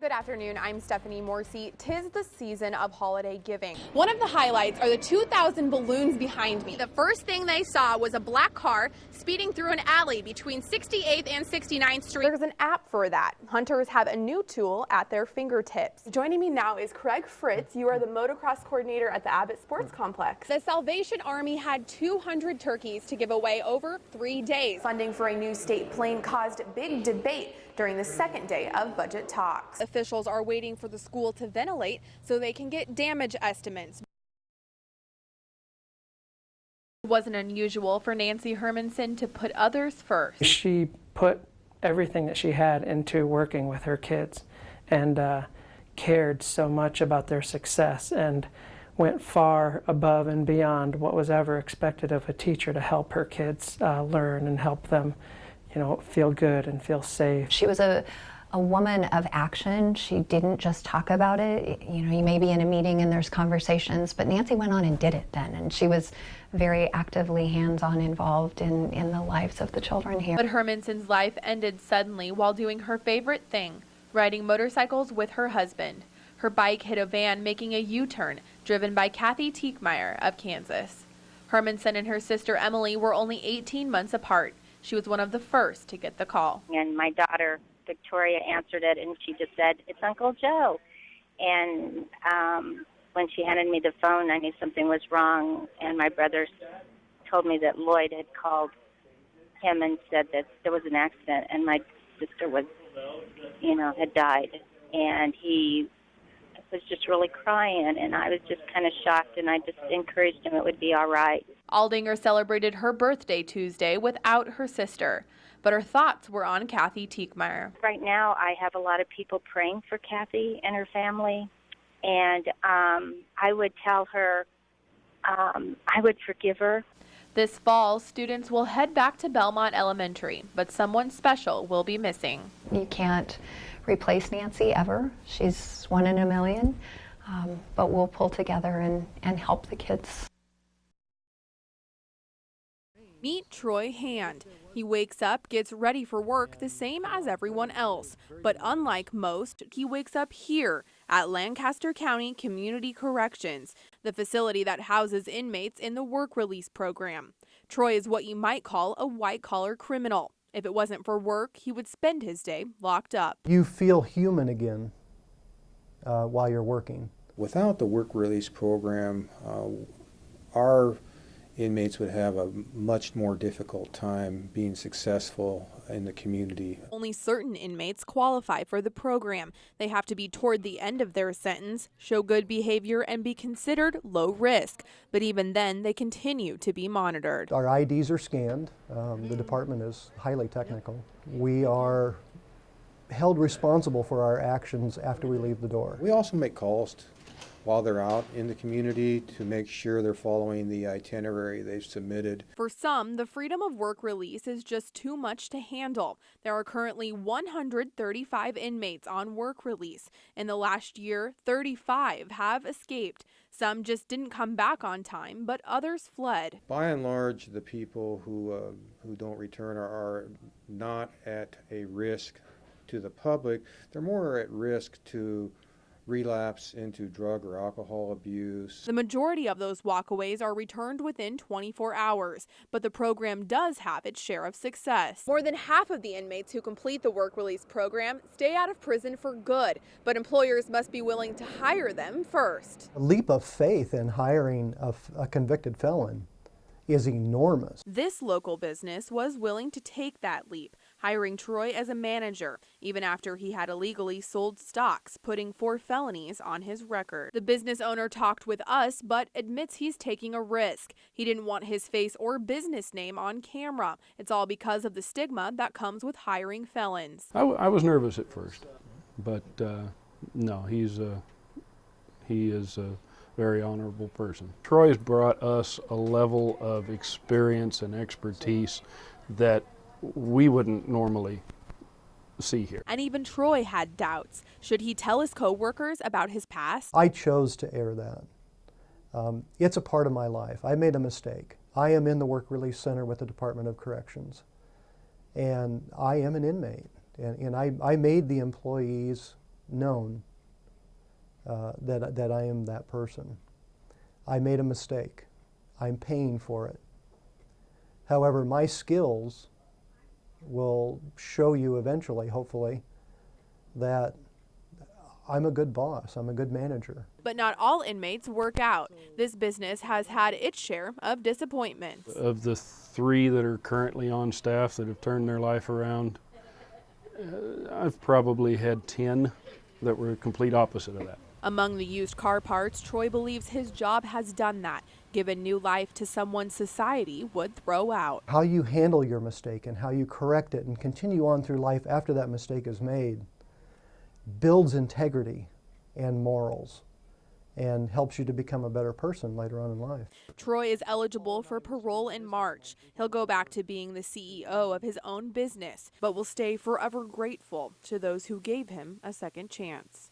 Good afternoon, I'm Stephanie Morrissey. 'Tis the season of holiday giving. One of the highlights are the 2,000 balloons behind me. The first thing they saw was a black car speeding through an alley between 68th and 69th Street. There's an app for that. Hunters have a new tool at their fingertips. Joining me now is Craig Fritz. You are the motocross coordinator at the Abbott Sports Complex. The Salvation Army had 200 turkeys to give away over 3 days. Funding for a new state plane caused big debate during the second day of budget talks. Officials are waiting for the school to ventilate so they can get damage estimates. It wasn't unusual for Nancy Hermanson to put others first. She put everything that she had into working with her kids and cared so much about their success and went far above and beyond what was ever expected of a teacher to help her kids learn and help them, feel good and feel safe. She was a woman of action. She didn't just talk about it. You may be in a meeting and there's conversations, but Nancy went on and did it then, and she was very actively hands-on involved in the lives of the children here. But Hermanson's life ended suddenly while doing her favorite thing, riding motorcycles with her husband. Her bike hit a van making a U-turn, driven by Kathy Teichmeyer of Kansas. Hermanson and her sister Emily were only 18 months apart. She was one of the first to get the call. And my daughter, Victoria, answered it, and she just said, "It's Uncle Joe." And when she handed me the phone, I knew something was wrong, and my brother told me that Lloyd had called him and said that there was an accident, and my sister was, had died. And he was just really crying, and I was just kind of shocked, and I just encouraged him it would be all right. Aldinger celebrated her birthday Tuesday without her sister, but her thoughts were on Kathy Teichmeyer. Right now, I have a lot of people praying for Kathy and her family, and I would tell her I would forgive her. This fall, students will head back to Belmont Elementary, but someone special will be missing. You can't replace Nancy ever. She's one in a million, but we'll pull together and help the kids. Meet Troy Hand. He wakes up, gets ready for work the same as everyone else. But unlike most, he wakes up here at Lancaster County Community Corrections, the facility that houses inmates in the work release program. Troy is what you might call a white-collar criminal. If it wasn't for work, he would spend his day locked up. You feel human again while you're working. Without the work release program, our inmates would have a much more difficult time being successful in the community. Only certain inmates qualify for the program. They have to be toward the end of their sentence, show good behavior, and be considered low risk. But even then, they continue to be monitored. Our IDs are scanned. The department is highly technical. We are held responsible for our actions after we leave the door. We also make calls while they're out in the community to make sure they're following the itinerary they've submitted. For some, the freedom of work release is just too much to handle. There are currently 135 inmates on work release. In the last year, 35 have escaped. Some just didn't come back on time, but others fled. By and large, the people who don't return are not at a risk to the public. They're more at risk to relapse into drug or alcohol abuse. The majority of those walkaways are returned within 24 hours, but the program does have its share of success. More than half of the inmates who complete the work release program stay out of prison for good, but employers must be willing to hire them first. A leap of faith in hiring a convicted felon is enormous. This local business was willing to take that leap, hiring Troy as a manager, even after he had illegally sold stocks, putting 4 felonies on his record. The business owner talked with us, but admits he's taking a risk. He didn't want his face or business name on camera. It's all because of the stigma that comes with hiring felons. I was nervous at first, but no, he is a very honorable person. Troy's brought us a level of experience and expertise that we wouldn't normally see here. And even Troy had doubts. Should he tell his co-workers about his past? I chose to air that. It's a part of my life. I made a mistake. I am in the Work Release Center with the Department of Corrections, and I am an inmate. And I made the employees known that I am that person. I made a mistake. I'm paying for it. However, my skills will show you eventually, hopefully, that I'm a good boss, I'm a good manager. But not all inmates work out. This business has had its share of disappointments. Of the 3 that are currently on staff that have turned their life around, I've probably had 10 that were complete opposite of that. Among the used car parts, Troy believes his job has done that, given new life to someone society would throw out. How you handle your mistake and how you correct it and continue on through life after that mistake is made builds integrity and morals and helps you to become a better person later on in life. Troy is eligible for parole in March. He'll go back to being the CEO of his own business, but will stay forever grateful to those who gave him a second chance.